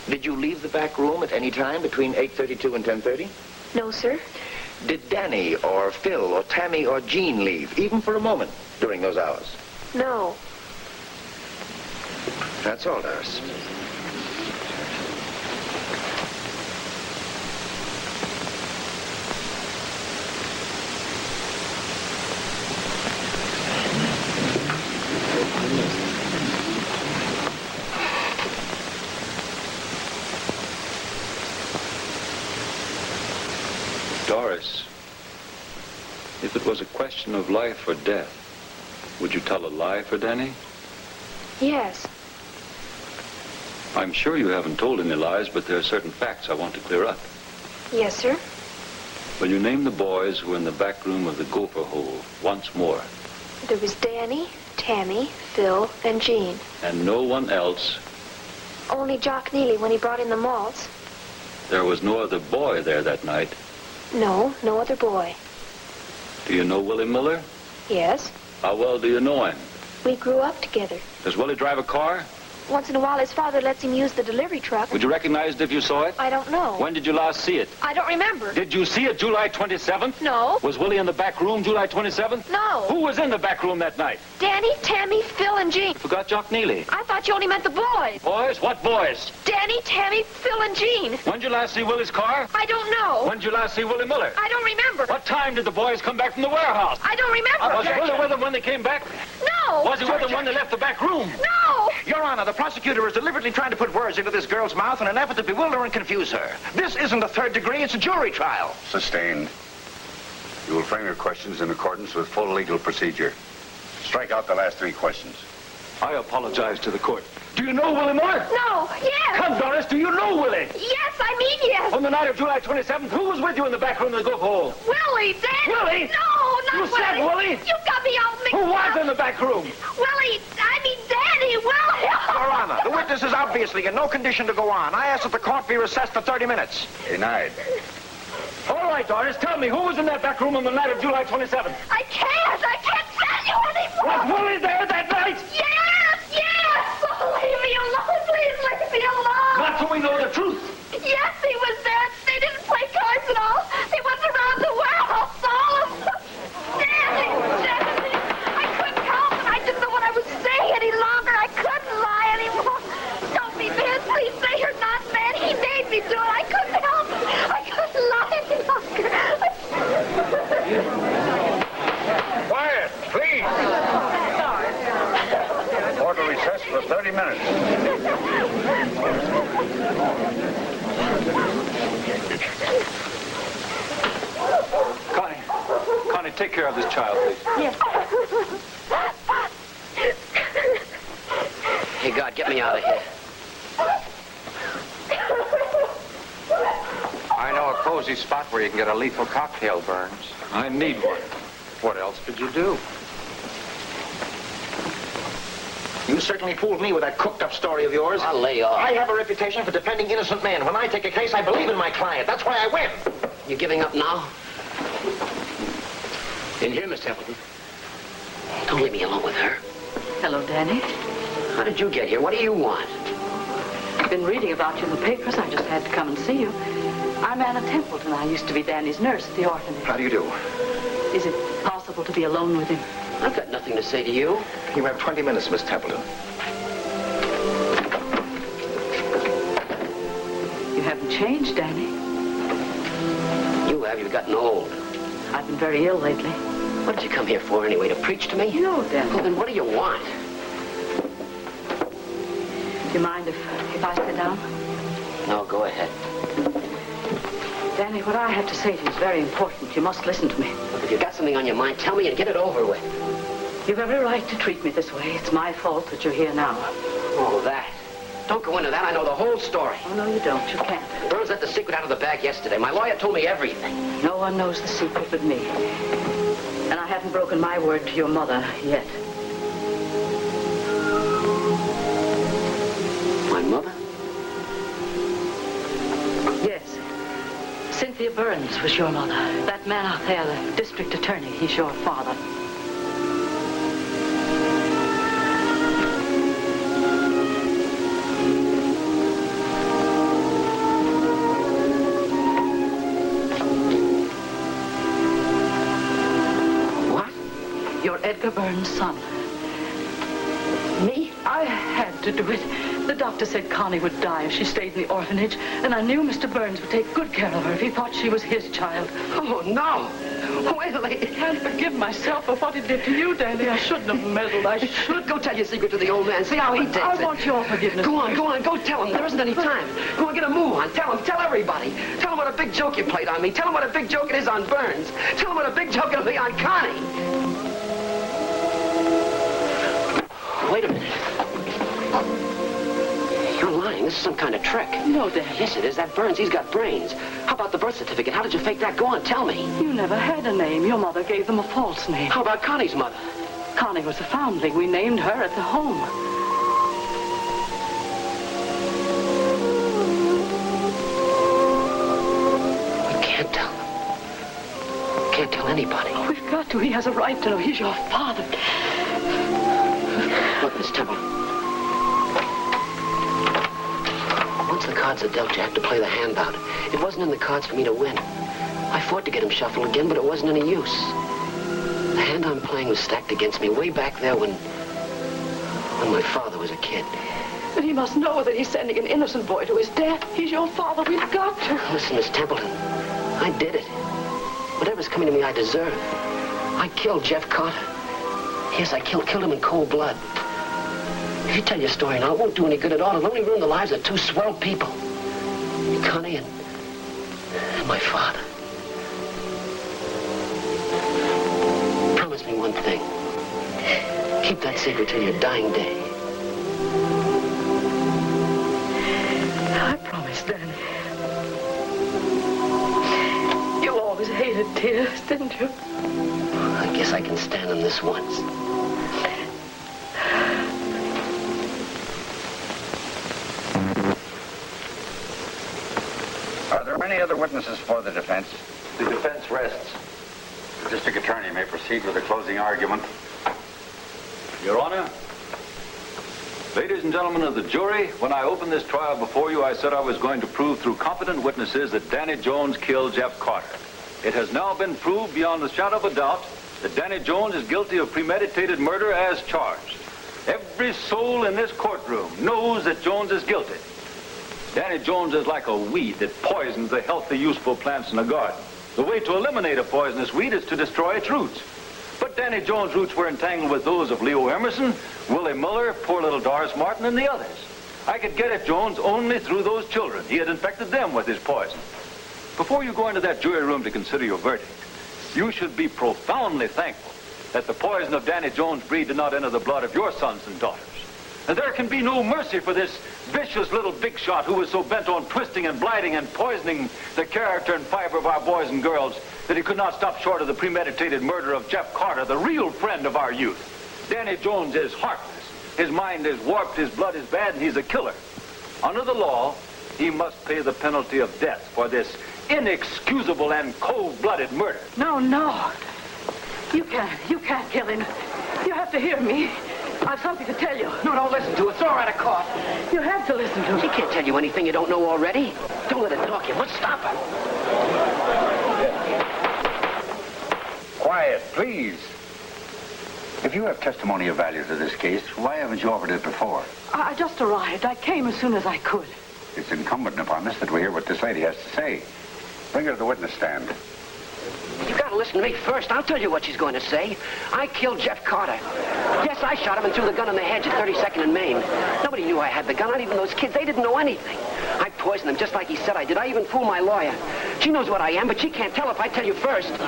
Did you leave the back room at any time between 8:32 and 10:30? No, sir. Did Danny or Phil or Tammy or Jean leave, even for a moment, during those hours? No. That's all, Doris. Doris, if it was a question of life or death, would you tell a lie for Danny? Yes. I'm sure you haven't told any lies, but there are certain facts I want to clear up. Yes, sir. Will you name the boys who were in the back room of the Gopher Hole once more? There was Danny, Tammy, Phil, and Jean. And no one else? Only Jock Neely when he brought in the malts. There was no other boy there that night? No, no other boy. Do you know Willie Miller? Yes. How well do you know him? We grew up together. Does Willie drive a car? Once in a while, his father lets him use the delivery truck. Would you recognize it if you saw it? I don't know. When did you last see it? I don't remember. Did you see it July 27th? No. Was Willie in the back room July 27th? No. Who was in the back room that night? Danny, Tammy, Phil, and Jean. Forgot Jock Neely. I thought you only meant the boys. Boys? What boys? Danny, Tammy, Phil, and Jean. When did you last see Willie's car? I don't know. When did you last see Willie Miller? I don't remember. What time did the boys come back from the warehouse? I don't remember. Was Willie with them when they came back? No. Was he with them when they left the back room? No. Your Honor, the prosecutor is deliberately trying to put words into this girl's mouth in an effort to bewilder and confuse her. This isn't a third degree, it's a jury trial. Sustained. You will frame your questions in accordance with full legal procedure. Strike out the last 3 questions. I apologize to the court. Do you know Willie Miller? No. Yes. Come, Doris, do you know Willie? Yes, I mean yes. On the night of July 27th, who was with you in the back room of the Gopher Hole? Willie, Danny. Willie? No, not You Willie. said Willie? You got me all mixed Who was up. in the back room? Willie, I mean Danny, Willie. Your Honor, the witness is obviously in no condition to go on. I ask that the court be recessed for 30 minutes. Denied. All right, Doris, tell me, who was in that back room on the night of July 27th? I can't tell you anymore. Was Willie there that night? Yes, yes. Oh, leave me alone, please leave me alone. Not till we know the truth. Yes, he was there. They didn't play cards at all. They went around the warehouse, all of them. Danny, I couldn't help it. I didn't know what I was saying any longer. I couldn't lie anymore. Don't be mad. Please say you're not mad. He made me do it. I couldn't help it. I couldn't lie any longer. Quiet, please. Court will recess for 30 minutes. take care of this child, please? Yes. Hey, God, get me out of here. I know a cozy spot where you can get a lethal cocktail, Burns. I need one. What else could you do? You certainly fooled me with that cooked-up story of yours. I'll lay off. I have a reputation for defending innocent men. When I take a case, I believe in my client. That's why I win. You giving up now? In here, Miss Templeton. Don't leave me alone with her. Hello, Danny. How did you get here? What do you want? I've been reading about you in the papers. I just had to come and see you. I'm Anna Templeton. I used to be Danny's nurse at the orphanage. How do you do? Is it possible to be alone with him? I've got nothing to say to you. You have 20 minutes, Miss Templeton. You haven't changed, Danny. You have. You've gotten old. I've been very ill lately. What did you come here for anyway? To preach to me? No, Danny. Well, then what do you want? Do you mind if I sit down? No, go ahead. Danny, what I have to say to you is very important. You must listen to me. Look, if you've got something on your mind, tell me and get it over with. You've every right to treat me this way. It's my fault that you're here now. Oh, that. Don't go into that. I know the whole story. Oh, no, you don't. You can't. Burns let the secret out of the bag yesterday. My lawyer told me everything. No one knows the secret but me. And I haven't broken my word to your mother yet. My mother? Yes. Cynthia Burns was your mother. That man out there, the district attorney, he's your father. Edgar Burns' son. Me? I had to do it. The doctor said Connie would die if she stayed in the orphanage, and I knew Mr. Burns would take good care of her if he thought she was his child. Oh, no! Wait a minute. I can't forgive myself for what he did to you, Danny. I shouldn't have meddled. I should. Go tell your secret to the old man. See how he takes it. I want your forgiveness. Go on. Go tell him. There isn't any time. Go on, get a move on. Tell everybody. Tell him what a big joke you played on me. Tell him what a big joke it is on Burns. Tell him what a big joke it'll be on Connie. Wait a minute. You're lying. This is some kind of trick. No, Danny. Yes, it is. That Burns, he's got brains. How about the birth certificate? How did you fake that? Go on, tell me. You never had a name. Your mother gave them a false name. How about Connie's mother? Connie was a foundling. We named her at the home. We can't tell them. Can't tell anybody. Oh, we've got to. He has a right to know. He's your father. Look, Miss Temple. Once the cards are dealt, you have to play the hand out. It wasn't in the cards for me to win. I fought to get him shuffled again, but it wasn't any use. The hand I'm playing was stacked against me way back there when my father was a kid. But he must know that he's sending an innocent boy to his death. He's your father. We've got to. Listen, Miss Templeton. I did it. Whatever's coming to me, I deserve. I killed Jeff Carter. Yes, I killed him in cold blood. If you tell your story now, it won't do any good at all. It'll only ruin the lives of two swell people. Connie and my father. Promise me one thing. Keep that secret till your dying day. I promise, Danny. You always hated tears, didn't you? I guess I can stand them this once. Are there any other witnesses for the defense? The defense rests. The district attorney may proceed with the closing argument. Your Honor, ladies and gentlemen of the jury, when I opened this trial before you, I said I was going to prove through competent witnesses that Danny Jones killed Jeff Carter. It has now been proved beyond the shadow of a doubt that Danny Jones is guilty of premeditated murder as charged. Every soul in this courtroom knows that Jones is guilty. Danny Jones is like a weed that poisons the healthy, useful plants in a garden. The way to eliminate a poisonous weed is to destroy its roots. But Danny Jones' roots were entangled with those of Leo Emerson, Willie Miller, poor little Doris Martin, and the others. I could get at Jones only through those children. He had infected them with his poison. Before you go into that jury room to consider your verdict, You should be profoundly thankful that the poison of Danny Jones' breed did not enter the blood of your sons and daughters. And there can be no mercy for this vicious little big shot who was so bent on twisting and blighting and poisoning the character and fiber of our boys and girls that he could not stop short of the premeditated murder of Jeff Carter, the real friend of our youth. Danny Jones is heartless. His mind is warped, his blood is bad, and he's a killer. Under the law, he must pay the penalty of death for this inexcusable and cold-blooded murder. No. You can't kill him. You have to hear me. I've something to tell you. No, don't listen to it. Throw her out of court. You have to listen to She me. can't tell you anything you don't know already. Don't let her talk you. What's stop her? Quiet, please. If you have testimony of value to this case, why haven't you offered it before? I just arrived. I came as soon as I could. It's incumbent upon us that we hear what this lady has to say. Bring her to the witness stand. You gotta listen to me first. I'll tell you what she's going to say. I killed Jeff Carter. Yes, I shot him and threw the gun in the hedge at 32nd and Main. Nobody knew I had the gun, not even those kids. They didn't know anything. I poisoned him just like he said I did. I even fooled my lawyer. She knows what I am, but she can't tell if I tell you first. Don't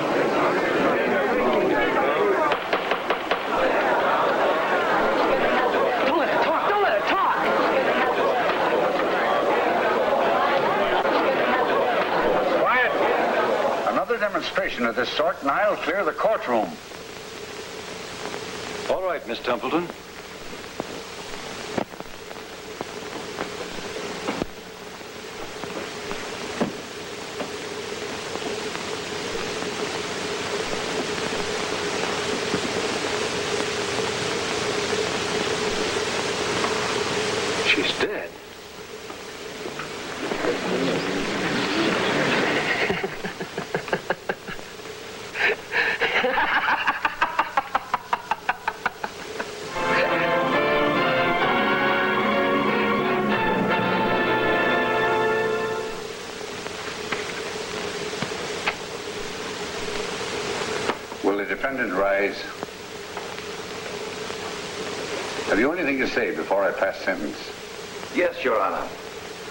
let her talk. Don't let her talk. Quiet. Another demonstration of this sort, and I'll clear the courtroom. All right, Miss Templeton. She's dead. Will the defendant rise? Have you anything to say before I pass sentence? Yes, Your Honor.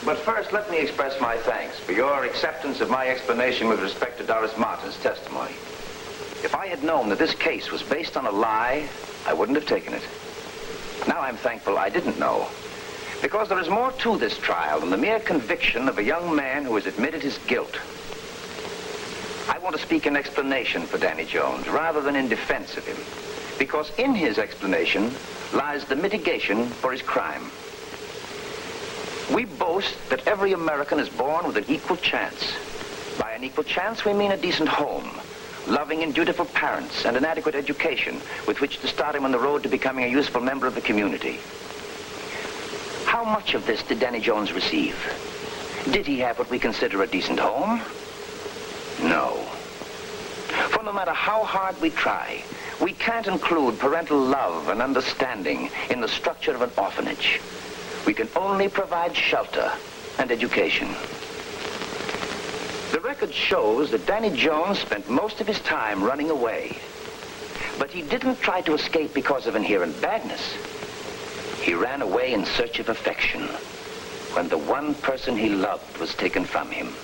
But first, let me express my thanks for your acceptance of my explanation with respect to Doris Martin's testimony. If I had known that this case was based on a lie, I wouldn't have taken it. Now I'm thankful I didn't know, because there is more to this trial than the mere conviction of a young man who has admitted his guilt. I want to speak in explanation for Danny Jones rather than in defense of him, because in his explanation lies the mitigation for his crime. We boast that every American is born with an equal chance. By an equal chance, we mean a decent home, loving and dutiful parents, and an adequate education with which to start him on the road to becoming a useful member of the community. How much of this did Danny Jones receive? Did he have what we consider a decent home? No. For no matter how hard we try, we can't include parental love and understanding in the structure of an orphanage. We can only provide shelter and education. The record shows that Danny Jones spent most of his time running away. But he didn't try to escape because of inherent badness. He ran away in search of affection when the one person he loved was taken from him.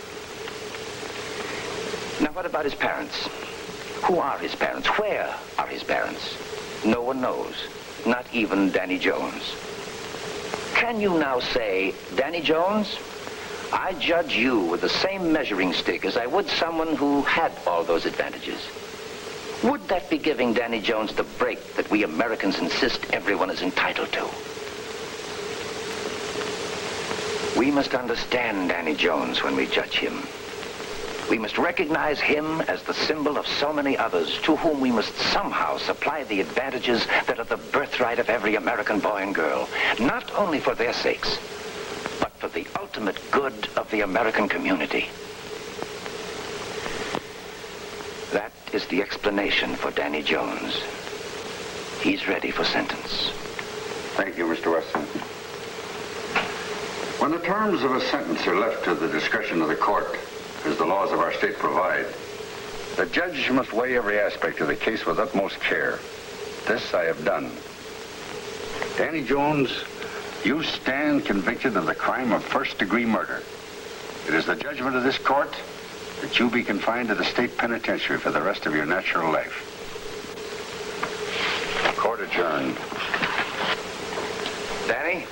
Now, what about his parents? Who are his parents? Where are his parents? No one knows, not even Danny Jones. Can you now say, Danny Jones, I judge you with the same measuring stick as I would someone who had all those advantages? Would that be giving Danny Jones the break that we Americans insist everyone is entitled to? We must understand Danny Jones when we judge him. We must recognize him as the symbol of so many others to whom we must somehow supply the advantages that are the birthright of every American boy and girl, not only for their sakes, but for the ultimate good of the American community. That is the explanation for Danny Jones. He's ready for sentence. Thank you, Mr. Weston. When the terms of a sentence are left to the discretion of the court, as the laws of our state provide, the judge must weigh every aspect of the case with utmost care. This I have done. Danny Jones, you stand convicted of the crime of first-degree murder. It is the judgment of this court that you be confined to the state penitentiary for the rest of your natural life. Court adjourned. Danny,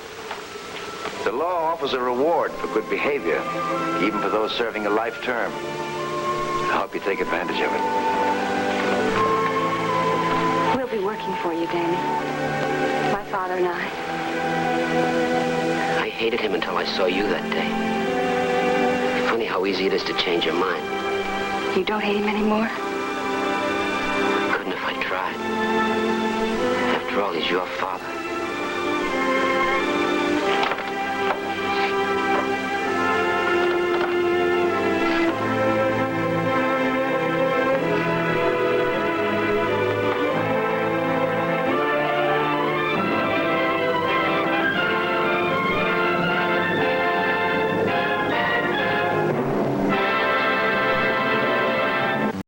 the law offers a reward for good behavior, even for those serving a life term. I hope you take advantage of it. We'll be working for you, Danny. My father and I. I hated him until I saw you that day. Funny how easy it is to change your mind. You don't hate him anymore? I couldn't if I tried. After all, he's your father.